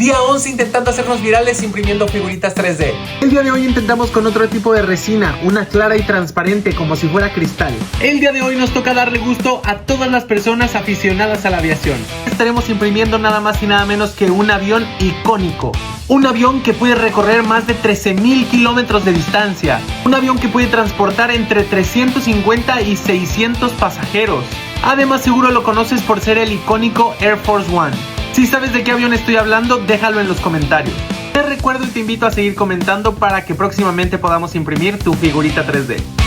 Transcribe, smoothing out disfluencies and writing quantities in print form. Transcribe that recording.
Día 11 intentando hacernos virales imprimiendo figuritas 3D. El día de hoy intentamos con otro tipo de resina, una clara y transparente como si fuera cristal. El día de hoy nos toca darle gusto a todas las personas aficionadas a la aviación. Estaremos imprimiendo nada más y nada menos que un avión icónico. Un avión que puede recorrer más de 13,000 kilómetros de distancia. Un avión que puede transportar entre 350 y 600 pasajeros. Además seguro lo conoces por ser el icónico Air Force One. Si sabes de qué avión estoy hablando, déjalo en los comentarios. Te recuerdo y te invito a seguir comentando para que próximamente podamos imprimir tu figurita 3D.